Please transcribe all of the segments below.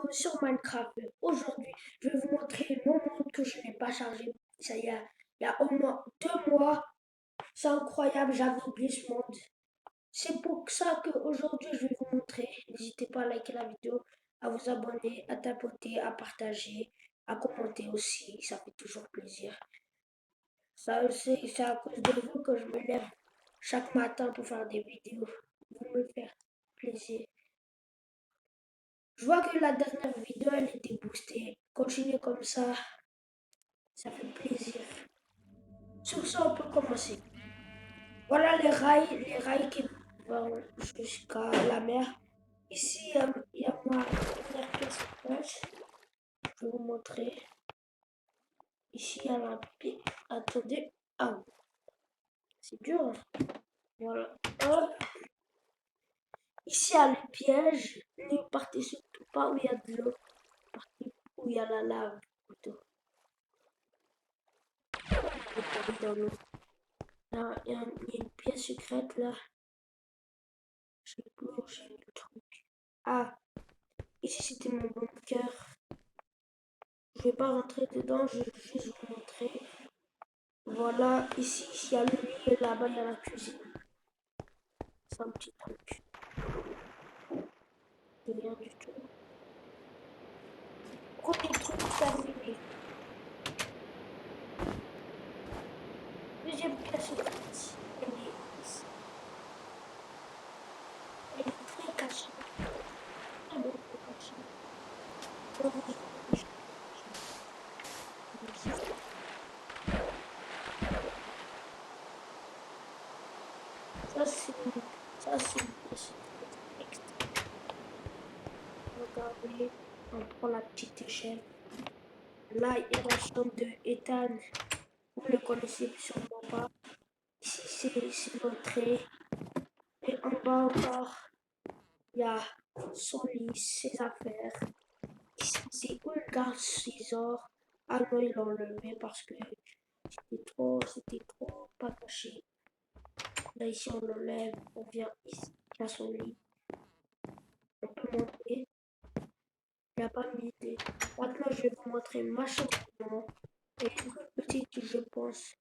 vidéo sur Minecraft. Aujourd'hui, je vais vous montrer mon monde que je n'ai pas chargé. Ça y a au moins 2 mois. C'est incroyable, j'avais oublié ce monde. C'est pour ça qu'aujourd'hui, je vais vous montrer. N'hésitez pas à liker la vidéo, à vous abonner, à tapoter, à partager, à commenter aussi. Ça fait toujours plaisir. Ça, c'est à cause de vous que je me lève chaque matin pour faire des vidéos. Vous me faire plaisir. Je vois que la dernière vidéo, elle était boostée. Continuez comme ça fait plaisir. Sur ça, on peut commencer. Voilà les rails qui vont jusqu'à la mer. Ici, il y a ma première pièce de pêche. Je vais vous montrer. Ici, il y a la pièce. Attendez. Ah, c'est dur. Hein. Voilà. Hop. Ici, il y a le piège. Ne partez surtout pas où il y a de l'eau. Partez où il y a la lave. Plutôt. Dans l'eau. Là, il y a une pièce secrète là. Je sais plus où j'ai le truc. Ah, ici c'était mon bunker. Je vais pas rentrer dedans, je vais juste vous montrer. Voilà, ici il y a le lit et là-bas il y a la cuisine. C'est un petit truc. Rien du tout. Premier truc terminé. Deuxième pièce secrète. Elle est très cachée. Très bien cachée. Ça c'est une pièce secrète. Regardez, on prend la petite échelle. Là, il y a la chambre de Ethan. Vous ne le connaissez sûrement pas. Ici, c'est l'entrée. Et en bas encore, il y a son lit, ses affaires. Ici, c'est où il garde ses or. Ah non, il l'a enlevé parce que c'était trop pas caché. Là, ici, on l'enlève. On vient ici, il y a son lit. On peut monter. Il n'y a pas mis de... Maintenant, je vais vous montrer ma chambre. Elle est toute petite, je pense.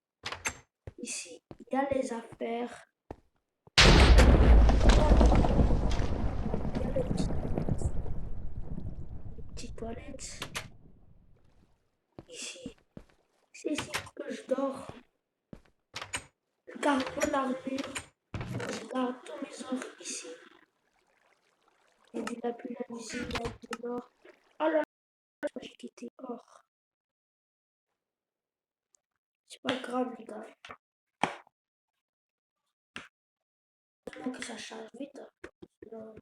Ici, il y a les affaires. Il y a les petites toilettes. Ici, c'est ici que je dors. Je garde mon armure. Je garde tous mes ors ici. Il y a du lapis laser, il y a de l'or. Oh là là, j'ai quitté or. C'est pas grave, les gars. Tellement que ça charge vite. Hein.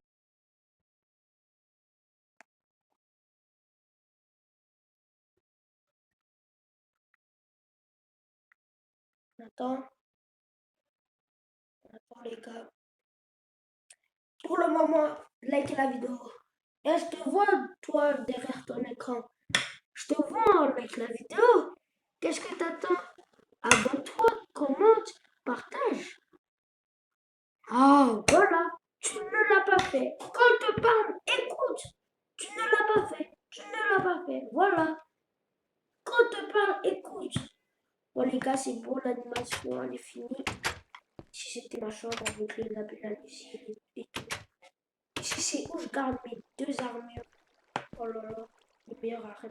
Attends, les gars. Pour le moment, like la vidéo. Et je te vois, toi, derrière ton écran. Je te vois avec la vidéo. Qu'est-ce que t'attends? Abonne-toi, commente, partage. Ah, voilà. Tu ne l'as pas fait. Quand on te parle, écoute. Tu ne l'as pas fait. Tu ne l'as pas fait. Voilà. Quand on te parle, écoute. Bon, les gars, c'est bon. L'animation, elle est finie. Ici, c'était ma chambre avec le lapin et tout. Ici, c'est où je garde mes 2 armures. Oh là là. Les meilleurs arrêts.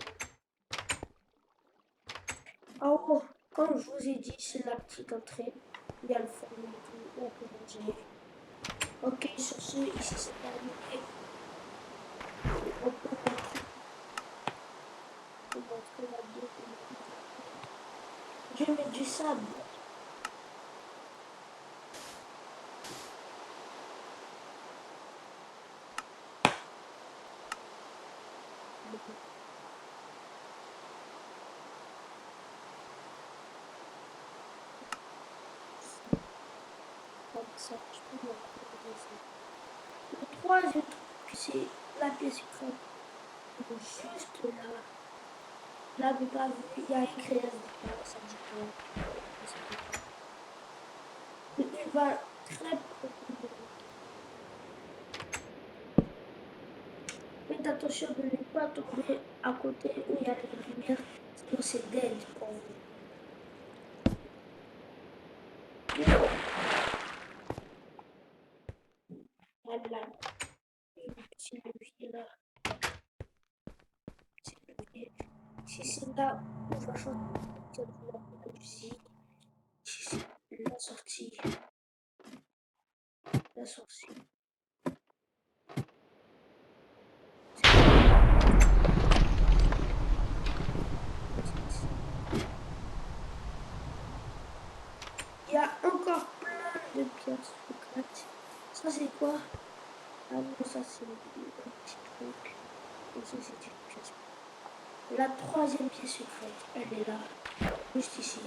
En haut, comme je vous ai dit, c'est la petite entrée. Il y a le fond et tout. On peut manger. Ok, sur ce, ici c'est terminé. On peut montrer la vidéo. Je vais mettre du sable. Comme ça, je peux montrer ça. Le troisième truc, c'est la pièce secrète. Juste là. Là, vous pas vu, il y a écrit ça dit quoi. Il va très profondément. Faites attention de ne pas tomber à côté où il y a des lumières, sinon c'est dead pour vous. Voilà, une petite levier là, petit levier. Si c'est là, on va choisir la musique. Si c'est la sortie, la sortie. Il y a encore plein de pièces secrètes. Ça c'est quoi? Ah non, ça c'est un petit truc. Et ça c'est une pièce. La troisième pièce secrète, elle est là, juste ici.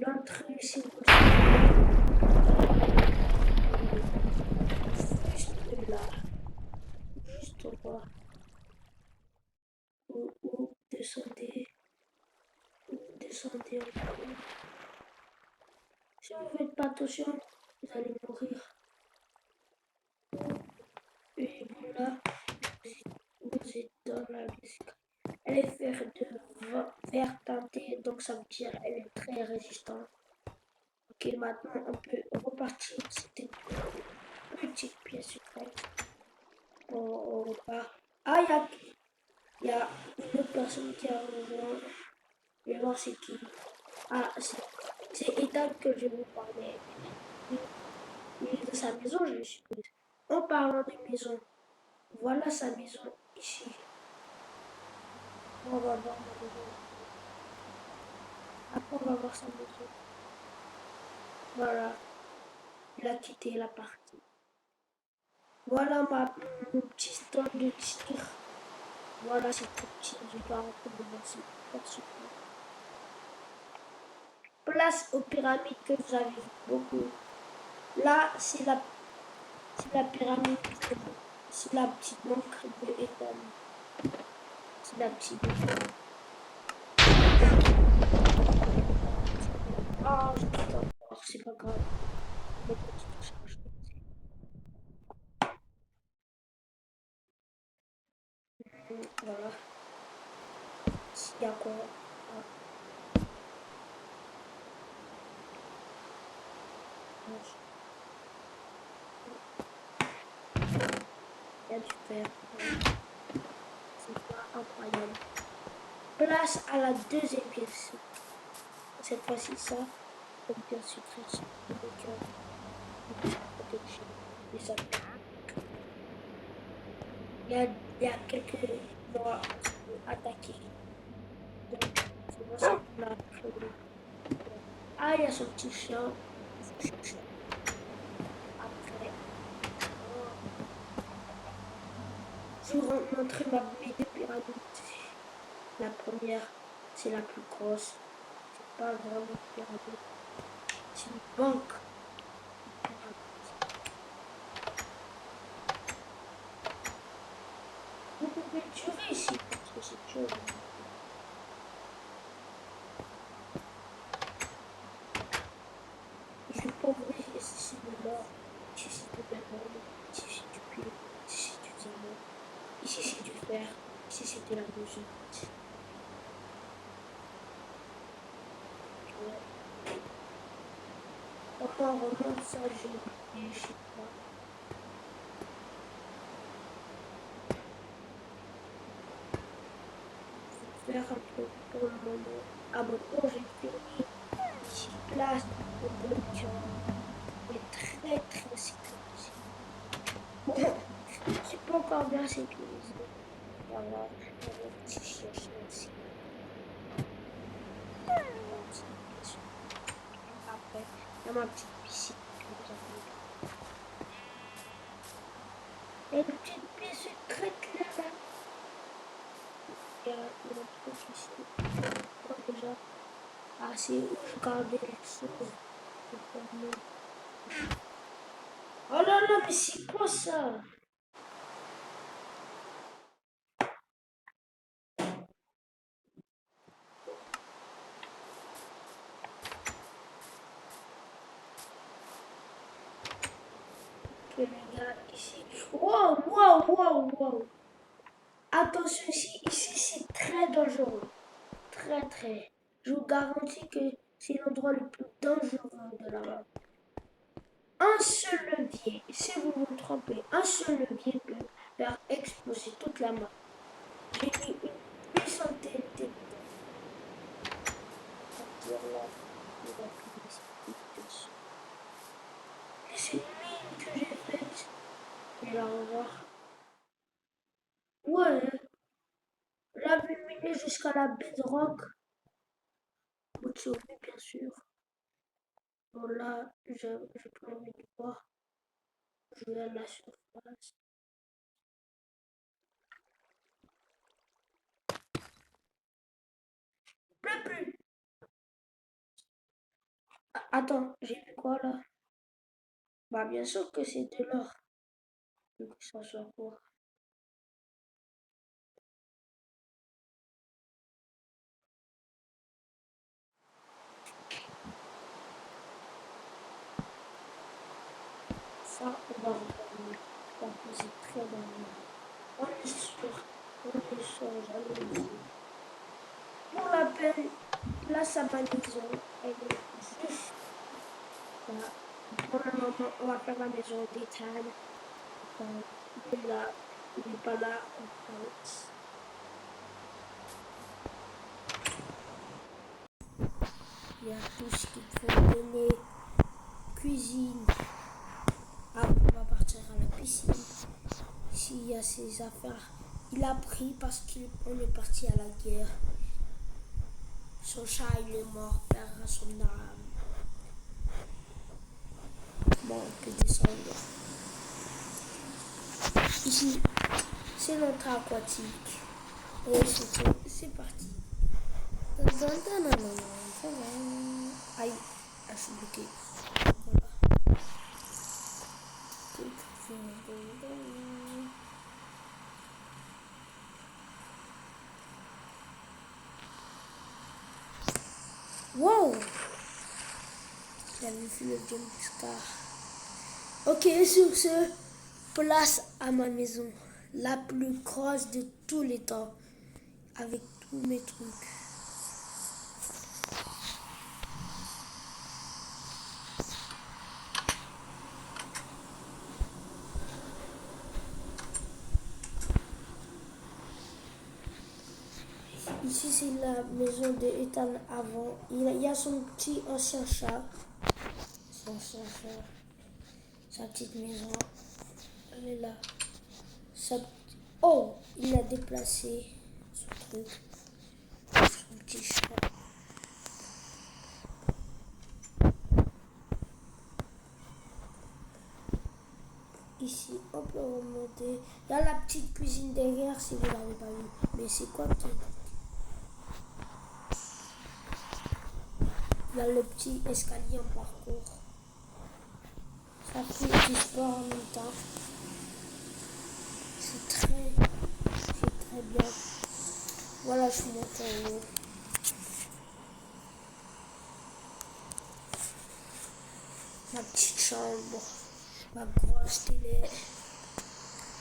L'entrée, c'est juste là, juste au bas. Ou descendez, descendez encore. Si vous ne faites pas attention, vous allez mourir. Et voilà, vous êtes dans la musique. Elle est vert teintée, donc ça veut dire elle est très résistante. Ok, maintenant on peut repartir. C'était une petite pièce secrète. Au bas. Ah, il y a une autre personne qui a rejoint. Je vais voir c'est qui. Ah, c'est Ethan que je vais vous parler. Il est de sa maison, je suppose. En parlant de maison, voilà sa maison ici. On va voir la maison. Après, on va voir sa maison. Voilà, il a quitté la partie. Voilà mon petit stand de tir. Voilà, c'est tout petit. Je vais pas rentrer dedans, c'est pas super. Place aux pyramides que vous avez vu beaucoup. Là, c'est la pyramide. C'est la petite montre de Ethan. C'est la petite. Ah, je suis encore, c'est pas grave. On va continuer à changer. Voilà. Il y a quoi? Ah, il y a du fer. C'est pas incroyable. Place à la deuxième pièce. Cette fois-ci, ça, comme pièce secrète. Et ça. Il y a quelques doigts attaquer. Donc, c'est moi ça pour la clé. Ah, il y a son petit chien. Après, je vais vous montrer mes deux pyramides. La première, c'est la plus grosse. C'est pas vraiment une pyramide. C'est une banque. Vous pouvez tuer ici parce que c'est dur. Je vais pas ouvrir ici c'est de l'or. Ici c'est de l'or. Ici c'est du cuivre. Ici c'est du diamant. Ici c'est du fer. Ici c'est de la musique. Enfin, vraiment, ça, j'ai oublié, je sais pas. Je vais faire un peu pour le moment. Ah bon, quand j'ai fini, ici, place de bunker. Mais très, très sécurisé. C'est pas encore bien sécurisé. Voilà, il y a un petit chien aussi. Après, il y a ma petite piscine que vous avez. Et une petite pièce secrète là-bas. Il y a un truc ici. Quoi déjà? Ah, c'est où je gardais les choses. Oh là là, mais c'est quoi ça? Que les gars ici. Wow, wow, wow. Attention ici c'est très dangereux. Très. Je vous garantis que c'est l'endroit le plus dangereux de la map. Un seul levier, si vous vous trompez, un seul levier peut faire exploser toute la map. J'ai mis une puissante TNT. Et c'est une mine que j'ai faite. Et là, on va voir. Ouais, la vue minée jusqu'à la bedrock. Au-dessus, bien sûr. Bon, là, j'ai pas envie de voir. Je vais à la surface. Plus. Attends, j'ai vu quoi là? Bah, bien sûr que c'est de l'or. Que ça soit quoi? Ça, on va regarder. Parce que c'est très bien. On est sûr, j'allais dire. Pour la peine, là, sa maison, elle est juste là. Pour le moment, on va faire la maison d'étage. Il est là, il n'est pas là, on pense. Il y a tout ce qu'il faut donner. Cuisine. Ah, on va partir à la piscine. S'il y a ses affaires, il a pris parce qu'on est parti à la guerre. Son chat, il est mort, perdra son âme. Bon, on peut descendre. Ici, c'est notre aquatique. Et c'est parti. Aïe, je suis bloqué. Voilà. Wow! J'avais vu le jump scar. Ok, sur ce, place à ma maison. La plus grosse de tous les temps. Avec tous mes trucs. Ici, c'est la maison de Ethan avant. Il y a son petit ancien chat. Son ancien chat. Sa petite maison. Elle est là. Oh, il a déplacé son truc. Son petit chat. Ici, on peut remonter. Il y a la petite cuisine derrière si vous l'avez pas vu. Mais c'est quoi le truc? Il y a le petit escalier en parcours. Ça fait du sport en même temps. C'est très bien. Voilà, je monte en haut. Ma petite chambre. Ma grosse télé.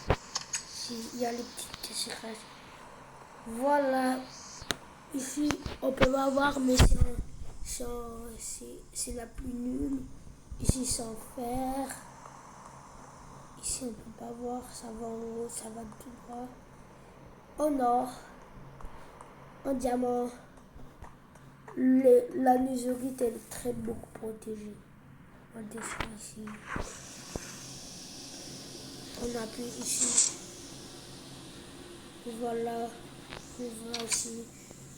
Ici, il y a les petites secrets. Voilà. Ici, on peut pas voir, mais c'est la plus nulle. Ici, sans fer. Ici, on peut pas voir. Ça va en haut, ça va tout droit. En or. En diamant. La nuserite, elle est très beaucoup protégée. On descend ici. On appuie ici. Voilà. On va ici.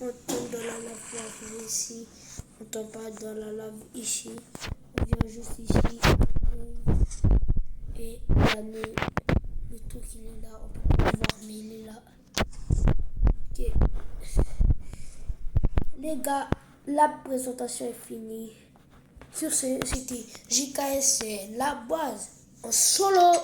On tombe dans la lave pour appuyer ici. On tombe pas dans la lave ici. On vient juste ici. Et le truc il est là. On peut pas le voir mais il est là. Ok. Les gars, la présentation est finie. Sur ce, c'était JKS, c'est la base en solo.